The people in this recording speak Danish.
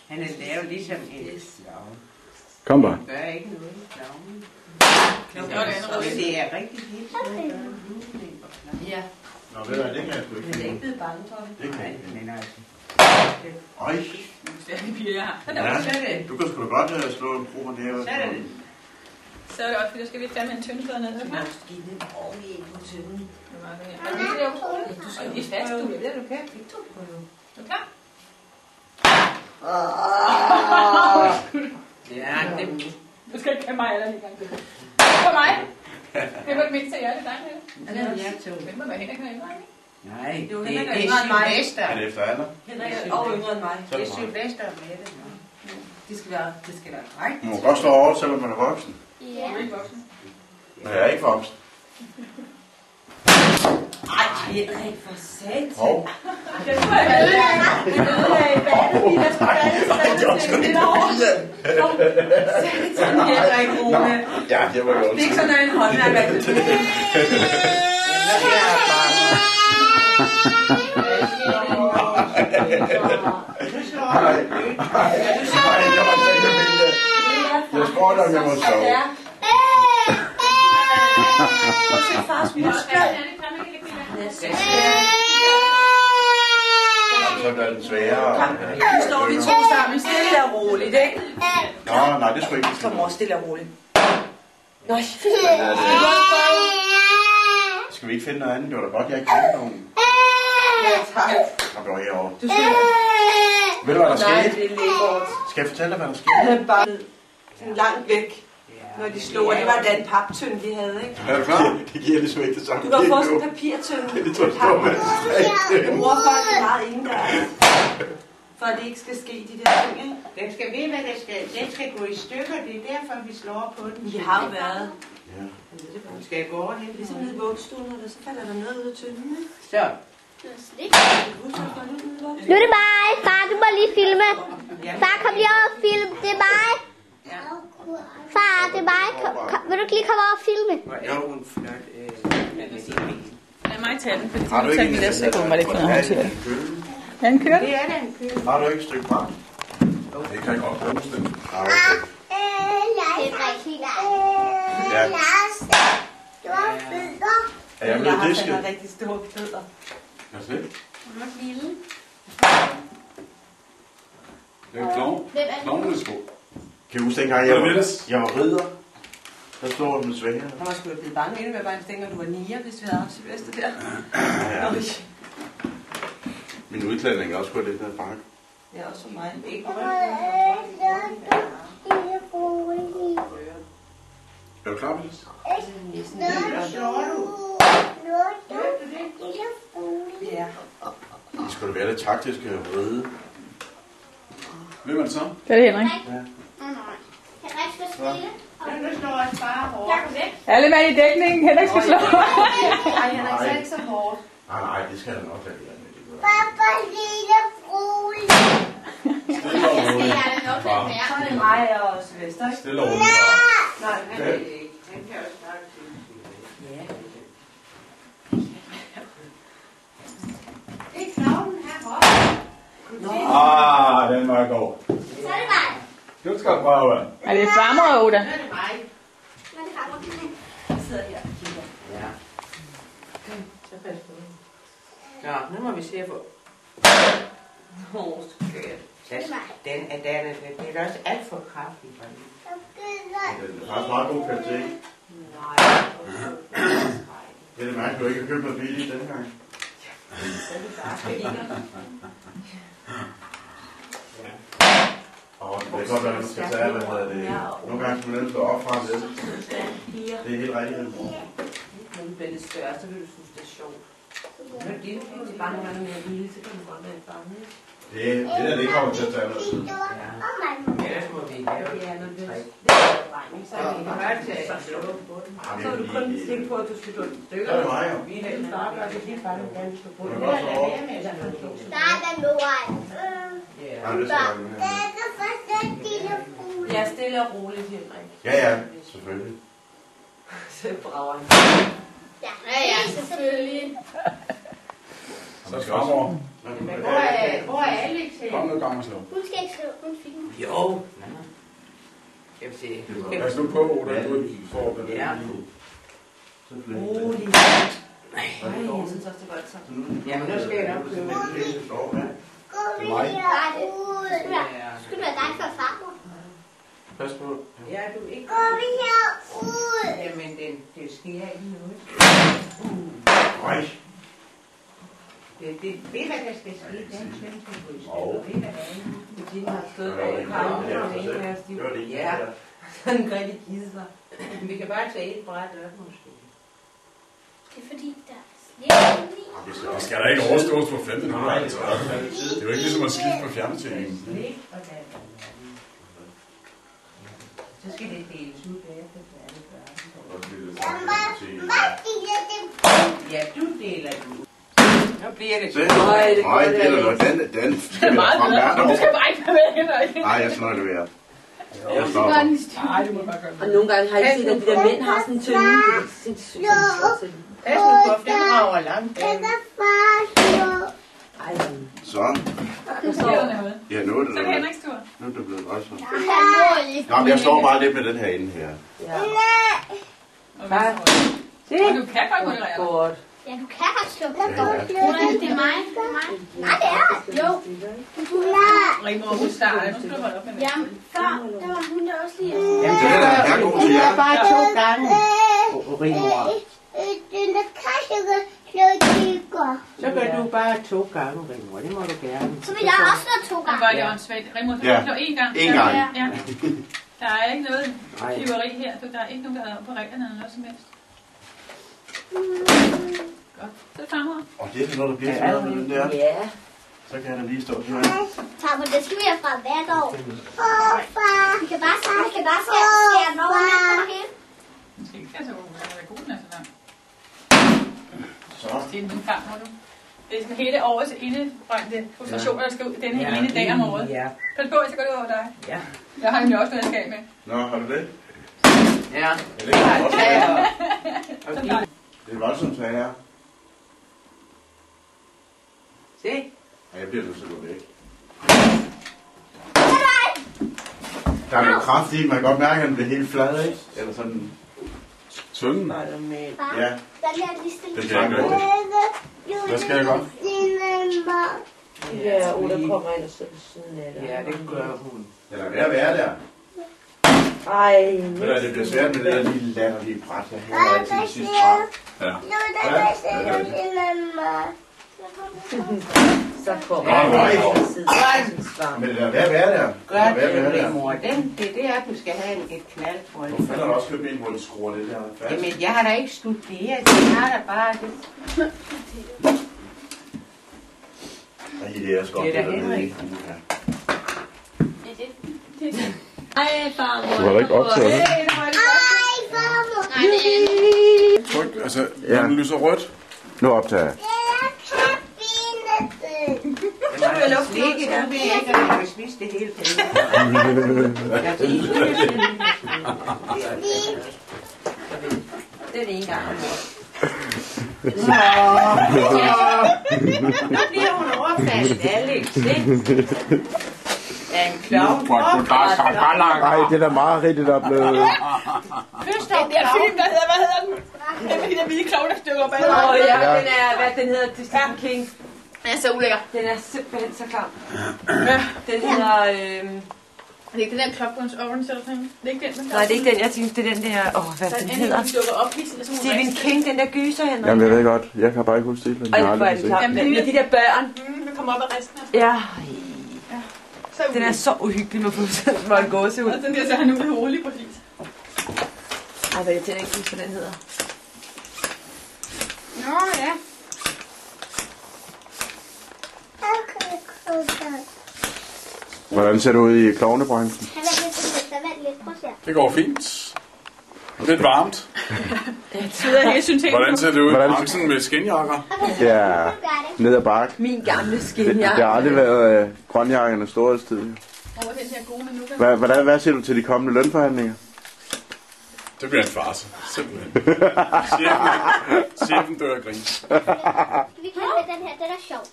Han er lavet ligesom en klovn. Kom bare. Han gør ikke noget i klovnen. Det er rigtig helt. Ja. Nå, ved du, det kan jeg sgu ikke. Men det er ikke blevet bange for det. Det kan jeg ikke. Men altså. Øj. Ja. Du kan sgu da godt slå en prober der. Så er det. Så er det også, fordi der skal vi fandme en tyndflade ned. Du må give den ordentligt på tynden. Du skal lige fast, du. Det er du kan. Er du klar? Ja, det Du skal ikke have mig eller lige gang til. For mig. Det var det mindste af jer, det er dig, er det jeg to. Hvem må være Henrik og Henrik? Nej, Jo, det Henrik er er yngre end mig. Sylvester. Er det efter alder? Henrik er og yngre end mig. Det er Sylvester med det. Det skal være rigtigt. Man må godt slå over, selvom man er voksen. Du er ikke voksen. Men jeg er ikke voksen. Ej, Henrik, for satan. Hov. Det er Ja, det var jo ikke sådan en håndværker. Jeg spurgte, om jeg må sove. Så bliver den sværere. Nu står vi to sammen, stille og roligt, ikke? Nå, nej, det skulle ikke. Kom over, stille og roligt. Nøj, Skal vi ikke finde noget andet? Det var da godt, jeg ikke kendte nogen. ja, tak. Så går jeg over. Du skal... Ved du, hvad der Nej, skete? det er lækkert. Skal jeg fortælle dig, hvad der skete? Han er bare sådan langt væk, når de slog, og det var den paptønd, de havde, ikke? Er du klar? Det giver ligesom ikke det samme. Du kan få sådan en papirtønd. Det tror jeg, Jeg bruger folk meget indendørs, for at det ikke skal ske de der ting, ikke? Den skal vide, hvad det skal. Den skal gå i stykker. Det er derfor, vi slår på den. Vi har jo været. Ja. Den skal gå over hen. Ligesom nede i vuggestuen, og så falder der noget ud af tønden, ikke? Så. Nu er det mig. Far, du må lige filme. Far, kom lige over og film. Det er mig. Far, det er mig. Vil du ikke lige komme over og filme? Hvor er hun flot. Lad mig tage den, fordi Har du ikke en det, så kunne man ikke finde noget til det. Er den kørt? Det er den køl. Har du ikke et stykke brand? Det kan godt bruges den. Ah, okay. Ja. Er jeg blevet disket? Jeg har rigtig store fødder. Kan du se? Det er klovnenes sko. Kan du huske dengang, jeg var ridder? Der stod den svære. Jeg var sgu blevet bange inden, med bare tænker, at du var nier, hvis vi havde haft Sylvester der. Ja. Min udklædning er også gået lidt ned bakke. Ja, også for mig. Ikke Er du klar med det? Ja. I skulle da være lidt taktiske og vride. Hvem er det så? Det er det, Henrik. Henrik skal spille. Nu slår jeg bare hårdt. Alle mand i dækningen, Henrik skal slå. Ej, Henrik, så ikke så hårdt. Nej, det skal jeg nok være. Pappa, lille frule. Stille og roligt. Far. Så er det mig og Sylvester, ikke? Stille og roligt, far. Nej, han kan ikke. Han kan også snakke til. Ja. Det er klovnen heroppe. Ah, den var god. Så er det mig. Du skal prøve. Er det farmor, Oda? Så er det mig. Men det kommer til. Jeg sidder her og kigger. Ja. Så pas på. Nå, nu må vi se på. Den er også alt for kraftig. Det er faktisk meget god kvalitet. Nej. Det er det mærke, du ikke har købt noget billigt denne gang. Det er godt, at man skal tage, hvad hedder det. Nogle gange skal man nemlig stå op fra det. Det er helt rigtigt. Når du bliver lidt større, så vil du synes, det er sjovt. Når du er bare nogle gange mere lille, så kan du godt være bange. Det kommer til at tage noget tid. Ellers må vi lave Ja, når det er dreng, så Så er vi det kan bare tage et slå på den. så er du kun tænkt på, at du skal gå et stykke. Det er mig jo. Vi har den bare gøre det lige bare, når du skal bruge Det den. er godt så hårdt. Start af nu, ej. Nej, det skal man Det er så første lille frule. Ja, stille og roligt, Henrik. Ja, selvfølgelig. Så brager han. Ja, selvfølgelig. Så fremover. Hvor er Alex her? Kom nu, gang og slå. Hun skal ikke skrive, hun filmer. Jo. Jeg vil se. Pas nu på, da du får det. Ja. Rolig. Nej, jeg synes også, det er godt så. Jamen, nu skal jeg nok købe en lille. Gå videre. Skulle det være dig for farmor? Pas på. Ja, du ikke. Gå herud. Jamen, det sker ikke noget. Nej. Det ved hvad der skal ske. Den svend skal gå i stykker. Ved hvad der er. Bettina har stået bag et par uger og en af os, de Ja. sådan en rigtig kisser. Vi kan bare tage et bræt op måske. Det er fordi, der er slik. Det skal da ikke overstås på 15 minutter. Altså. Det er jo ikke ligesom at skifte på fjernbetjeningen. Så skal det deles ud bagefter til alle børn. Ja, du deler du. Nu bliver det Nej, det er noget. Den skal vi da frem. Du skal bare ikke være med. Nej, jeg skal nok levere. Jeg Nej, stopper. du må bare gøre det. Og nogle gange har jeg set, at de der mænd har sådan en tynde. Det er sindssygt. Pas nu på, den rager langt. Så. Nu sker der noget. Ja, nu er det Så er det Henriks tur. Nu er det blevet rejst. Alvorligt. Nå, men jeg står bare lidt med den her inde her. Og du kan godt moderere dig. Godt. Ja, du kan have slukket. Det er mig. Nej, det er det. Jo. Rigmor, hun starter. Nu skal du holde op med det. Jamen, før, der var hun der også lige. Jamen, det er da her god til jer. Bare 2 gange. Rigmor. Den der kasse slå. Så gør du bare 2 gange, Rigmor. Det må du gerne. Så vil jeg også slå 2 Nu gange. var det åndssvagt. Rigmor, du Ja. slår 1 gang. En gang. Ja. Der er ikke noget flyveri her. Der er ikke nogen, der er på reglerne eller noget som helst. Godt. Så er det fremover. Og det er noget, der bliver sådan noget med den der. Ja. Så kan jeg da lige stå her. Tammer, det skal vi have fra hvert år. Vi kan bare skære den over med her. Den skal ikke være så god. Den skal være god, den er så lang. Så. Det er den farmor, du. Det er sådan hele årets indebrændte frustrationer, der skal ud denne ene dag om året. Ja. Pas på, så går det over dig. Ja. Jeg har nemlig også noget, jeg skal af med. Nå, har du det? Ja. Det er også Okay. det er voldsomt, så her. Se. Ja, jeg bliver nødt til at gå væk. Der er noget kraft i, man kan godt mærke, at den bliver helt flad, ikke? Eller sådan tynd. Var der med. Ja, det kan jeg ikke. Hvad skal jeg gøre? Ja, Ola kommer ind og sidder ved siden af dig. Ja, det gør hun. Eller hvad er være der? Ej, Ved du, det bliver svært med det der lille latterlige bræt. Jeg hænger altid det sidste bræt. Ja. så kommer Nej. han og sidder ved sin svar. Men lad være der. Gør det, Rigmor. Det er, at du skal have et knald, tror jeg. Hvor fanden har du også købt en, hvor du skruer det der fast? Jamen, jeg har da ikke studeret. Jeg har da bare det. Nej, det er også godt. Det er da der nede i. Henrik. Ja. Ej, farmor. Du har da ikke optaget det. Tryk, altså, når den lyser rødt. Nu optager jeg. Jeg vil lukke ikke, du ved ikke, at jeg vil spise det hele tiden. Jeg vil ikke. Det er det ene gang om året. Nu bliver hun overfaldet, Alex. Ja, en klovn. Nej, det er da meget rigtigt, der er blevet. Den der film, der hedder, hvad hedder den? Den med de der hvide klovnestykker bag. Ja, den er, hvad den hedder, det er Stephen King. Den er så ulækker. Den er simpelthen så klam. Den hedder, Er det ikke den der Clockworks Orange eller sådan? Det er ikke den, nej, det er ikke den, jeg tænkte, det er den der, hvad den hedder. Den dukker op i sådan nogle Stephen King, den der gyser, Henrik. Jamen, jeg ved godt. Jeg kan bare ikke huske titlen. Ej, hvor er den klam. Med de der børn. Nu kommer op af resten. Ja. Så Den er så uhyggelig med få små gåse ud. Og den der så han ud af hovedet, præcis. Ej, hvad jeg tænker ikke huske, hvad den hedder. Nå, ja. Hvordan ser det ud i klovnebranchen? Det går fint. Lidt varmt. Sidder hele syntesen. Hvordan ser det ud i Hvordan- branchen med skinjakker? Ja, ned ad bakke. Min gamle Det skinjakke. har aldrig været grønjakkernes storhedstid. Over den her gode manuka. Hvad siger du til de kommende lønforhandlinger? Det bliver en farce. Simpelthen. Chefen dør af grin. Vi kan have den her, den er sjov.